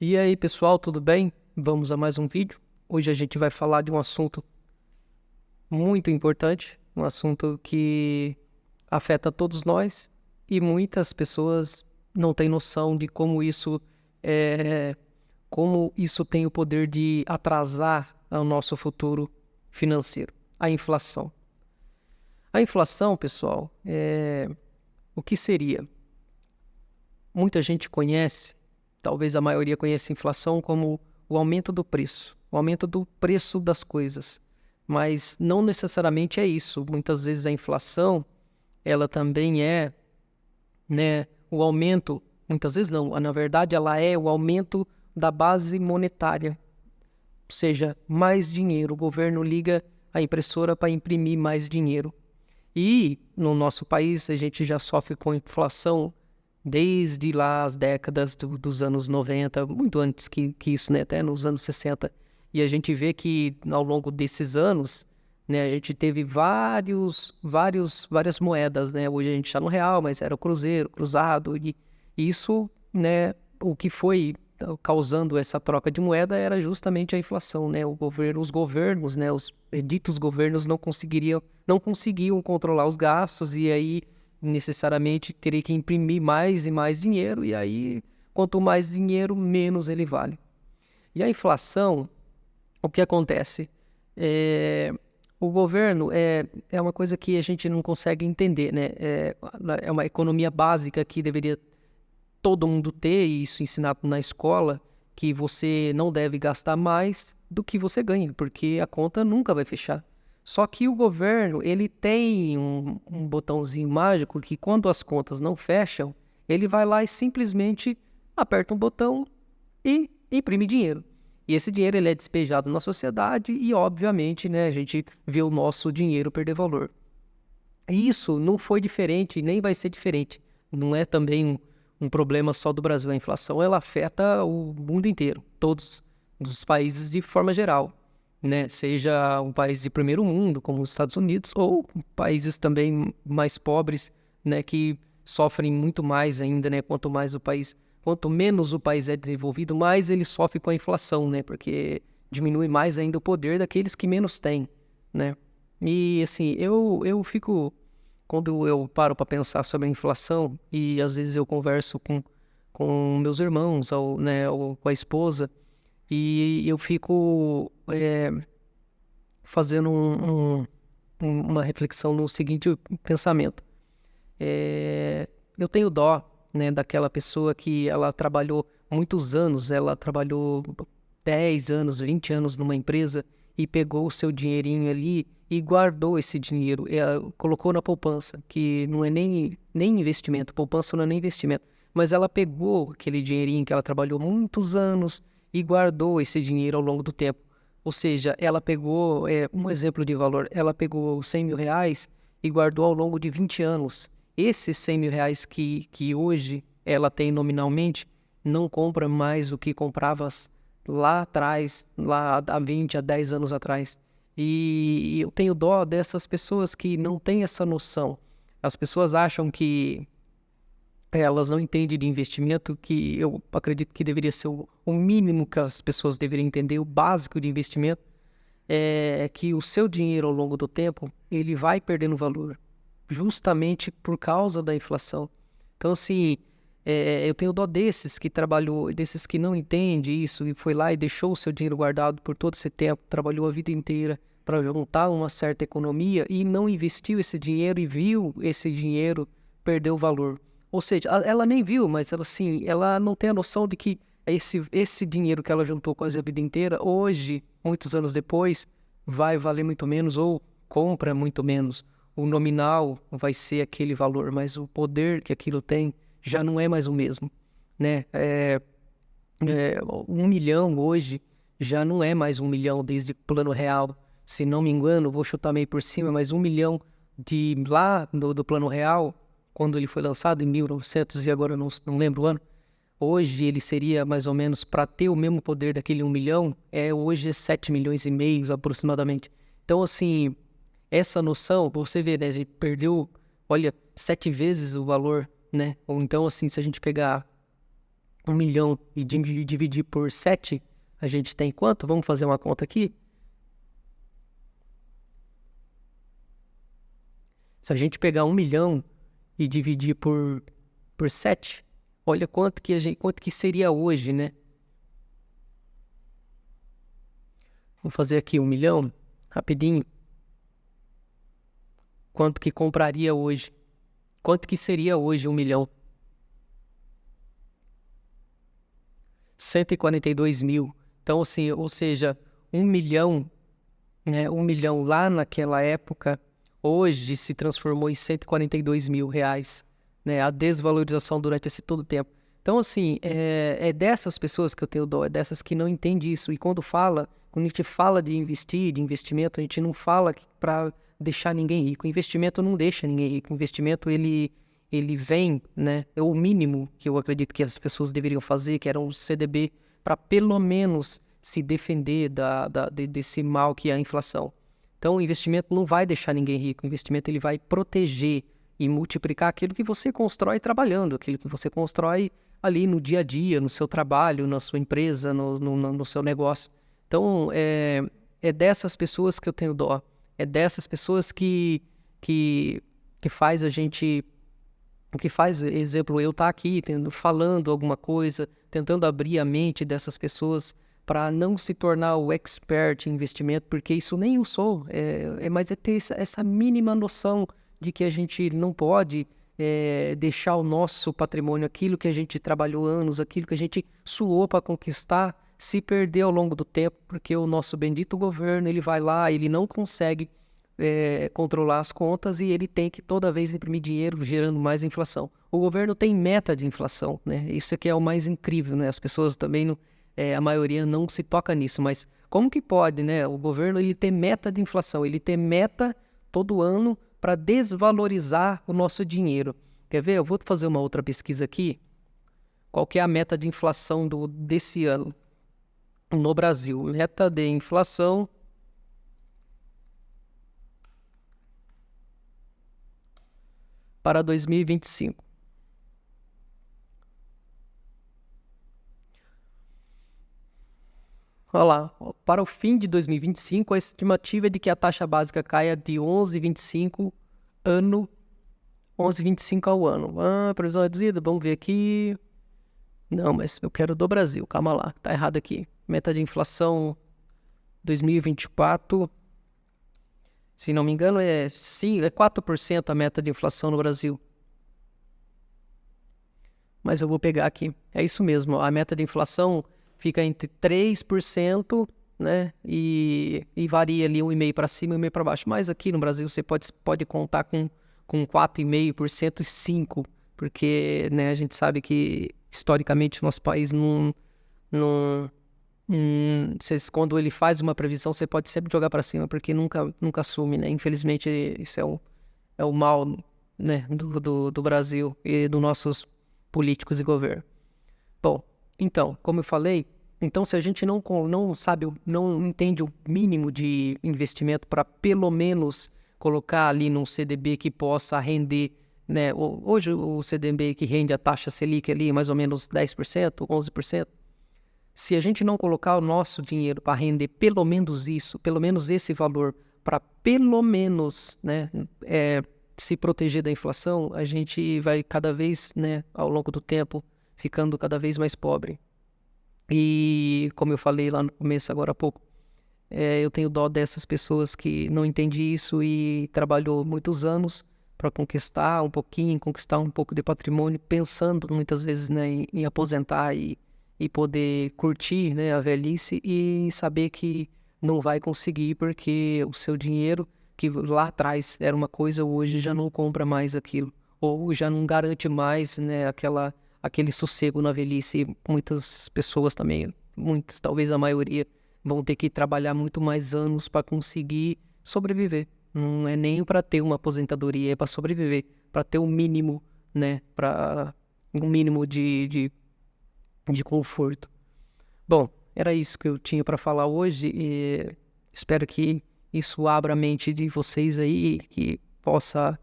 E aí, pessoal, tudo bem? Vamos a mais um vídeo. Hoje a gente vai falar de um assunto muito importante, um assunto que afeta todos nós e muitas pessoas não têm noção de é, como isso tem o poder de atrasar o nosso futuro financeiro, a inflação. A inflação, pessoal, o que seria? Muita gente conhece, talvez a maioria conheça a inflação como o aumento do preço das coisas. Mas não necessariamente é isso. Muitas vezes a inflação, ela também é, o aumento, muitas vezes não, na verdade ela é o aumento da base monetária, ou seja, mais dinheiro. O governo liga a impressora para imprimir mais dinheiro. E no nosso país a gente já sofre com inflação desde lá as décadas dos anos 90, muito antes que isso, né, até nos anos 60. E a gente vê que ao longo desses anos, né, a gente teve várias moedas, né? Hoje a gente está no real, mas era o cruzeiro, cruzado, e isso, né, o que foi causando essa troca de moeda era justamente a inflação, né? Os governos, né, os ditos governos não conseguiam controlar os gastos e aí necessariamente teria que imprimir mais e mais dinheiro, e aí, quanto mais dinheiro, menos ele vale. E a inflação, o que acontece? É, o governo é uma coisa que a gente não consegue entender, né? É uma economia básica que deveria todo mundo ter, e isso ensinado na escola, que você não deve gastar mais do que você ganha, porque a conta nunca vai fechar. Só que o governo, ele tem um botãozinho mágico que quando as contas não fecham, ele vai lá e simplesmente aperta um botão e imprime dinheiro. E esse dinheiro ele é despejado na sociedade e, obviamente, né, a gente vê o nosso dinheiro perder valor. Isso não foi diferente, nem vai ser diferente. Não é também um problema só do Brasil. A inflação ela afeta o mundo inteiro, todos os países de forma geral, né? Seja um país de primeiro mundo, como os Estados Unidos, ou países também mais pobres, né, que sofrem muito mais ainda, né? Quanto menos o país é desenvolvido, mais ele sofre com a inflação, né? Porque diminui mais ainda o poder daqueles que menos têm, né? E assim, eu fico, quando eu paro para pensar sobre a inflação, e às vezes eu converso com meus irmãos, ou com a esposa, e eu fico fazendo uma reflexão no seguinte pensamento. Eu tenho dó, né, daquela pessoa que ela trabalhou muitos anos, ela trabalhou 10 anos, 20 anos numa empresa e pegou o seu dinheirinho ali e guardou esse dinheiro, colocou na poupança, que não é nem investimento, poupança não é nem investimento, mas ela pegou aquele dinheirinho que ela trabalhou muitos anos e guardou esse dinheiro ao longo do tempo. Ou seja, ela pegou, um exemplo de valor, ela pegou 100 mil reais e guardou ao longo de 20 anos. Esses 100 mil reais que hoje ela tem nominalmente, não compra mais o que comprava lá atrás, lá há 20, há 10 anos atrás. E eu tenho dó dessas pessoas que não têm essa noção. As pessoas acham que elas não entendem de investimento, que eu acredito que deveria ser o mínimo que as pessoas deveriam entender, o básico de investimento, é que o seu dinheiro ao longo do tempo, ele vai perdendo valor, justamente por causa da inflação. Então, assim, eu tenho dó desses que trabalhou, desses que não entende isso e foi lá e deixou o seu dinheiro guardado por todo esse tempo, trabalhou a vida inteira para juntar uma certa economia e não investiu esse dinheiro e viu esse dinheiro perder o valor. Ou seja, ela nem viu, mas ela, assim, ela não tem a noção de que esse dinheiro que ela juntou quase a vida inteira, hoje, muitos anos depois, vai valer muito menos ou compra muito menos. O nominal vai ser aquele valor, mas o poder que aquilo tem já não é mais o mesmo, né? 1 milhão hoje já não é mais 1 milhão desde Plano Real. Se não me engano, vou chutar meio por cima, mas 1 milhão de lá do Plano Real, quando ele foi lançado em 1900 e agora não lembro o ano, hoje ele seria mais ou menos, para ter o mesmo poder daquele 1 milhão, hoje é 7 milhões e meio aproximadamente. Então, assim, essa noção, você vê, né, a gente perdeu, olha, 7 vezes o valor, né? Ou então, assim, se a gente pegar 1 milhão e dividir por 7, a gente tem quanto? Vamos fazer uma conta aqui? Se a gente pegar 1 milhão e dividir por 7, olha quanto que seria hoje, né? Vou fazer aqui 1 milhão, rapidinho. Quanto que compraria hoje? Quanto que seria hoje 1 milhão? 142 mil. Então, assim, ou seja, 1 milhão, né? 1 milhão lá naquela época, hoje se transformou em 142 mil reais, né? A desvalorização durante esse todo o tempo. Então, assim, é dessas pessoas que eu tenho dó, é dessas que não entendem isso. E quando a gente fala de investir, de investimento, a gente não fala para deixar ninguém rico. O investimento não deixa ninguém rico. O investimento, ele vem, né? É o mínimo que eu acredito que as pessoas deveriam fazer, que era um CDB, para pelo menos se defender desse mal que é a inflação. Então, o investimento não vai deixar ninguém rico. O investimento ele vai proteger e multiplicar aquilo que você constrói trabalhando, aquilo que você constrói ali no dia a dia, no seu trabalho, na sua empresa, no seu negócio. Então, é dessas pessoas que eu tenho dó. É dessas pessoas que faz a gente... O que faz, exemplo, eu estar aqui falando alguma coisa, tentando abrir a mente dessas pessoas para não se tornar o expert em investimento, porque isso nem eu sou, mas é ter essa mínima noção de que a gente não pode deixar o nosso patrimônio, aquilo que a gente trabalhou anos, aquilo que a gente suou para conquistar, se perder ao longo do tempo, porque o nosso bendito governo, ele vai lá, ele não consegue controlar as contas e ele tem que toda vez imprimir dinheiro, gerando mais inflação. O governo tem meta de inflação, né? Isso aqui é o mais incrível, né? As pessoas também, a maioria não se toca nisso, mas como que pode, né? O governo ele ter meta de inflação, ele ter meta todo ano para desvalorizar o nosso dinheiro. Quer ver? Eu vou fazer uma outra pesquisa aqui. Qual que é a meta de inflação desse ano no Brasil? Meta de inflação para 2025. Olha lá, para o fim de 2025, a estimativa é de que a taxa básica caia de 11,25 ao ano. Previsão reduzida, vamos ver aqui. Não, mas eu quero do Brasil, calma lá, tá errado aqui. Meta de inflação 2024, se não me engano, é 4% a meta de inflação no Brasil. Mas eu vou pegar aqui. É isso mesmo, a meta de inflação fica entre 3%, né? E varia ali 1,5% para cima e 1,5% para baixo. Mas aqui no Brasil você pode contar com 4,5% e 5%, porque, né, a gente sabe que historicamente o nosso país quando ele faz uma previsão, você pode sempre jogar para cima, porque nunca assume, né? Infelizmente, isso é o mal, né, do Brasil e dos nossos políticos e governo. Bom, então, como eu falei, então se a gente não sabe, não entende o mínimo de investimento para pelo menos colocar ali num CDB que possa render, né? Hoje o CDB que rende a taxa Selic ali mais ou menos 10%, 11%. Se a gente não colocar o nosso dinheiro para render pelo menos isso, pelo menos esse valor, para pelo menos, né, se proteger da inflação, a gente vai cada vez, né, ao longo do tempo, ficando cada vez mais pobre. E como eu falei lá no começo, agora há pouco, eu tenho dó dessas pessoas que não entendem isso e trabalhou muitos anos para conquistar um pouco de patrimônio, pensando muitas vezes, né, em aposentar e poder curtir, né, a velhice e saber que não vai conseguir porque o seu dinheiro, que lá atrás era uma coisa, hoje já não compra mais aquilo, ou já não garante mais, né, aquele sossego na velhice. Muitas pessoas também, muitas, talvez a maioria, vão ter que trabalhar muito mais anos para conseguir sobreviver. Não é nem para ter uma aposentadoria, é para sobreviver, para ter um mínimo, né, para um mínimo de conforto. Bom, era isso que eu tinha para falar hoje e espero que isso abra a mente de vocês aí, que possa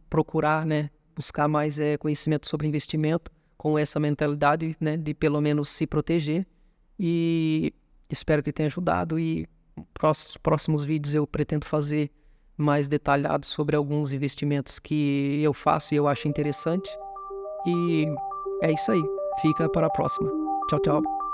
procurar, né, buscar mais conhecimento sobre investimento, com essa mentalidade, né, de pelo menos se proteger. E espero que tenha ajudado. E próximos vídeos eu pretendo fazer mais detalhados sobre alguns investimentos que eu faço e eu acho interessante. E é isso aí. Fica para a próxima. Tchau, tchau.